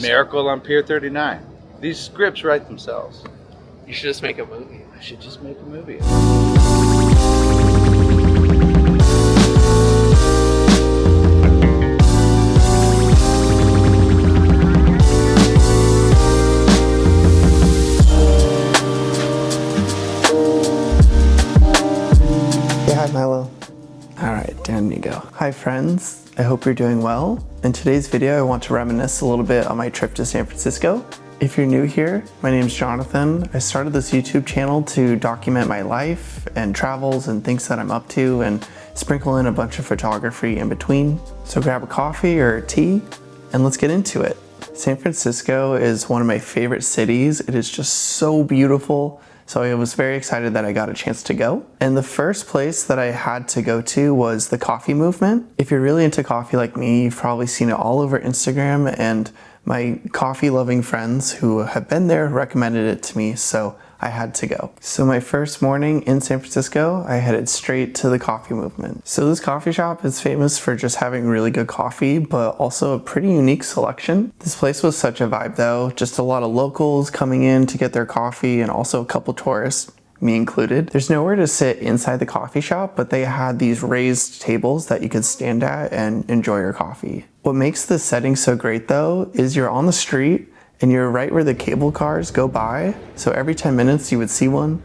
Miracle on Pier 39. These scripts write themselves. You should just make a movie. I should just make a movie. Say hi, Milo. Alright, down you go. Hi friends, I hope you're doing well. In today's video, I want to reminisce a little bit on my trip to San Francisco. If you're new here, my name's Jonathan. I started this YouTube channel to document my life and travels and things that I'm up to and sprinkle in a bunch of photography in between. So grab a coffee or a tea and let's get into it. San Francisco is one of my favorite cities. It is just so beautiful. So I was very excited that I got a chance to go. And the first place that I had to go to was the coffee movement. If you're really into coffee like me, you've probably seen it all over Instagram, and my coffee loving friends who have been there recommended it to me, so I had to go. So my first morning in San Francisco, I headed straight to the coffee movement. So this coffee shop is famous for just having really good coffee, but also a pretty unique selection. This place was such a vibe though, just a lot of locals coming in to get their coffee and also a couple tourists, me included. There's nowhere to sit inside the coffee shop, but they had these raised tables that you could stand at and enjoy your coffee. What makes this setting so great though, is you're on the street and you're right where the cable cars go by. So every 10 minutes you would see one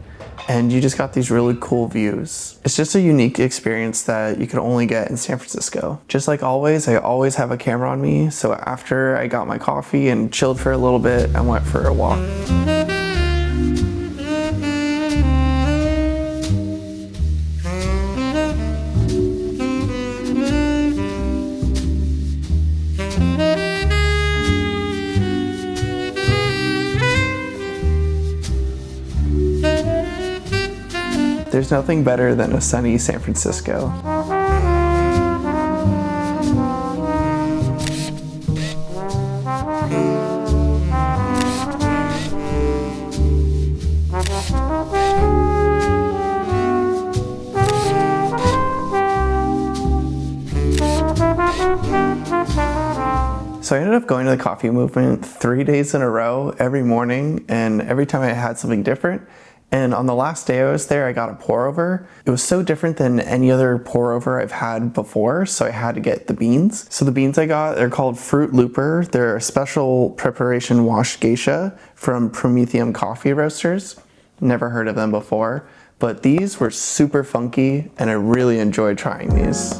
and you just got these really cool views. It's just a unique experience that you can only get in San Francisco. Just like always, I always have a camera on me. So after I got my coffee and chilled for a little bit, I went for a walk. There's nothing better than a sunny San Francisco. So I ended up going to the coffee movement 3 days in a row, every morning, and every time I had something different. And on the last day I was there, I got a pour over. It was so different than any other pour over I've had before, so I had to get the beans. So the beans I got, they're called Fruit Looper. They're a special preparation washed geisha from Prometheum Coffee Roasters. Never heard of them before, but these were super funky and I really enjoyed trying these.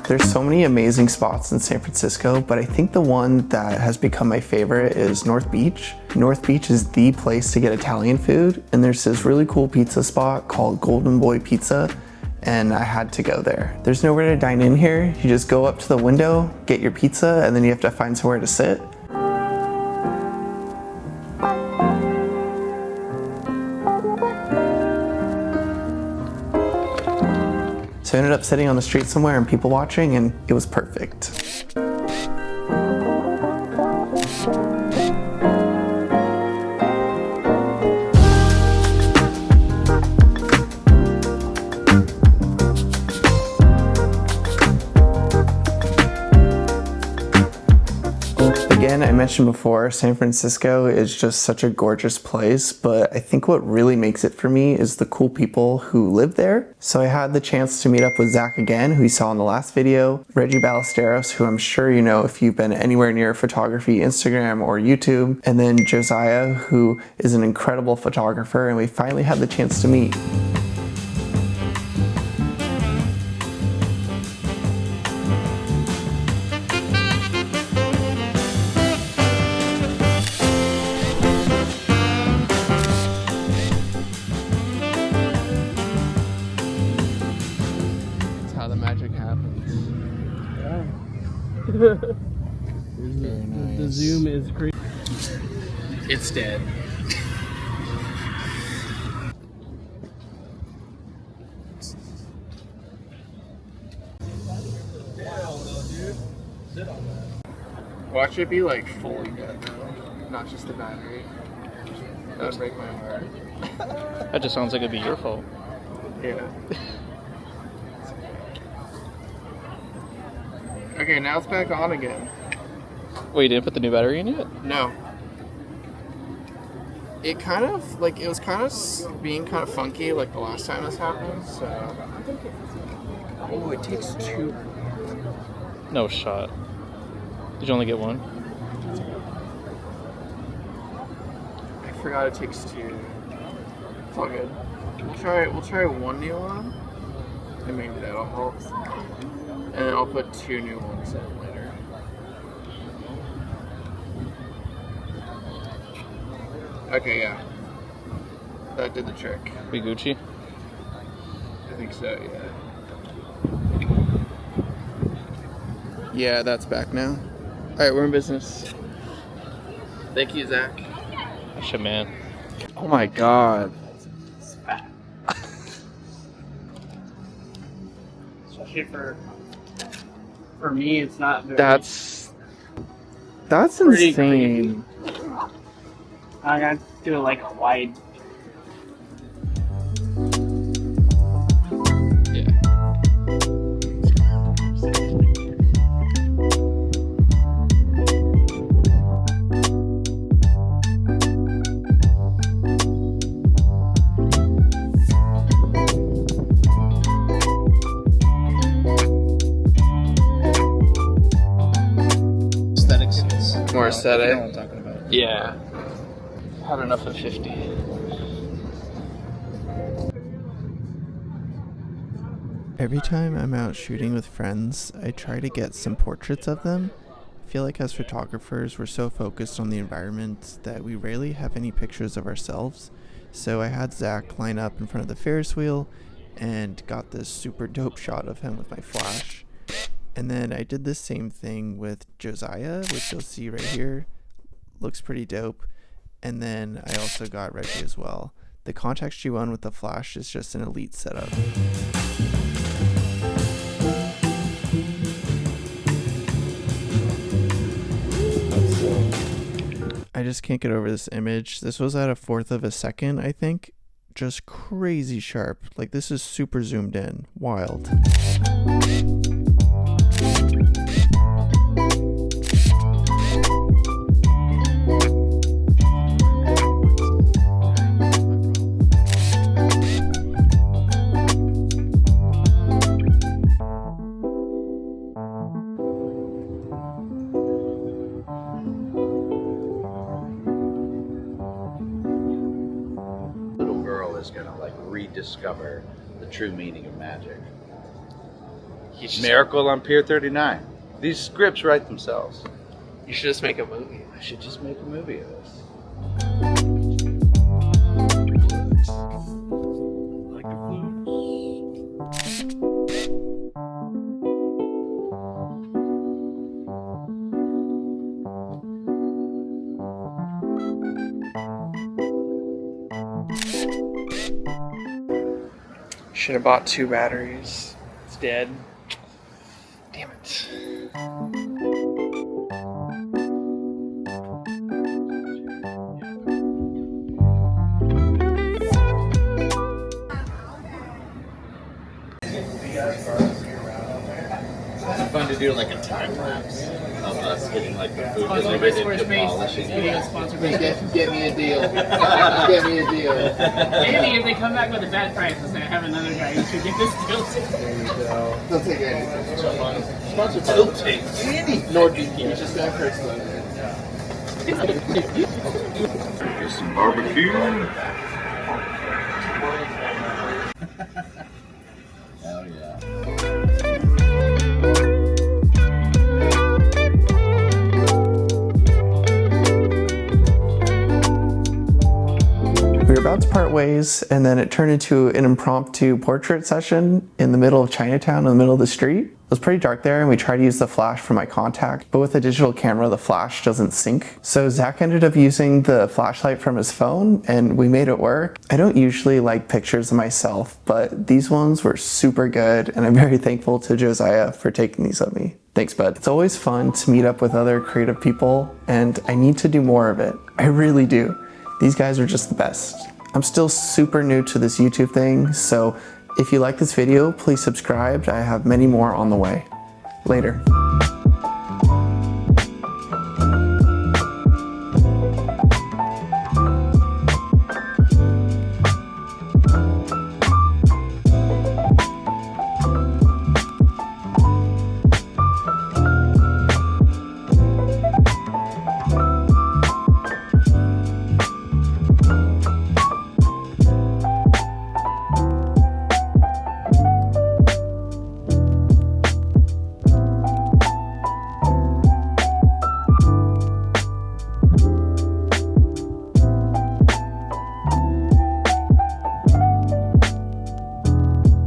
There's so many amazing spots in San Francisco, but I think the one that has become my favorite is North Beach. North Beach is the place to get Italian food, and there's this really cool pizza spot called Golden Boy Pizza, and I had to go there. There's nowhere to dine in here. You just go up to the window, get your pizza, and then you have to find somewhere to sit. So I ended up sitting on the street somewhere and people watching, and it was perfect. Again, I mentioned before, San Francisco is just such a gorgeous place, but I think what really makes it for me is the cool people who live there. So I had the chance to meet up with Zach again, who you saw in the last video, Reggie Ballesteros, who I'm sure you know if you've been anywhere near photography, Instagram or YouTube, and then Josiah, who is an incredible photographer, and we finally had the chance to meet. The zoom is crazy. It's dead. Watch it be like fully dead though, not just the battery. That would break my heart. That just sounds like it'd be your fault. Yeah. Okay, now it's back on again. Wait, you didn't put the new battery in yet? No. It kind of, like, it was kind of being kind of funky like the last time this happened, so. Oh, it takes two. No shot. Did you only get one? I forgot it takes two. It's all good. We'll try one new one, and maybe that'll help. And then I'll put two new ones in later. Okay, yeah. That did the trick. We Gucci? I think so, yeah. Yeah, that's back now. Alright, we're in business. Thank you, Zach. That's your man. Oh my god. Especially for me, it's not very. That's Pretty insane. I gotta do like a wide. Yeah. Aesthetics. More aesthetic. You know what I'm talking about. Yeah. Had enough of 50. Every time I'm out shooting with friends, I try to get some portraits of them. I feel like as photographers, we're so focused on the environment that we rarely have any pictures of ourselves. So I had Zach line up in front of the Ferris wheel and got this super dope shot of him with my flash. And then I did the same thing with Josiah, which you'll see right here. Looks pretty dope. And then I also got Reggie as well. The Contax G1 with the flash is just an elite setup. I just can't get over this image. This was at 1/4 of a second, I think. Just crazy sharp. Like, this is super zoomed in. Wild. Little girl is gonna like rediscover the true meaning of magic. Miracle on Pier 39. These scripts write themselves. You should just make a movie. I should just make a movie of this. Should have bought two batteries. It's dead. Damn it. It's fun to do like a time lapse of us getting like the food Sponsored by Squarespace. This video is sponsored by Squarespace. Get me a deal. Get me a deal. Maybe if they come back with a bad price, I have another guy who should get this deal too. There you go. They'll take anything. Sponsored by They'll take anything. NordVPN. Just got first one. Get some barbecue. Hell yeah. We were about to part ways, and then it turned into an impromptu portrait session in the middle of Chinatown, in the middle of the street. It was pretty dark there, and we tried to use the flash for my contact, but with a digital camera, the flash doesn't sync. So Zach ended up using the flashlight from his phone, and we made it work. I don't usually like pictures of myself, but these ones were super good, and I'm very thankful to Josiah for taking these of me. Thanks, bud. It's always fun to meet up with other creative people, and I need to do more of it. I really do. These guys are just the best. I'm still super new to this YouTube thing, so if you like this video, please subscribe. I have many more on the way. Later.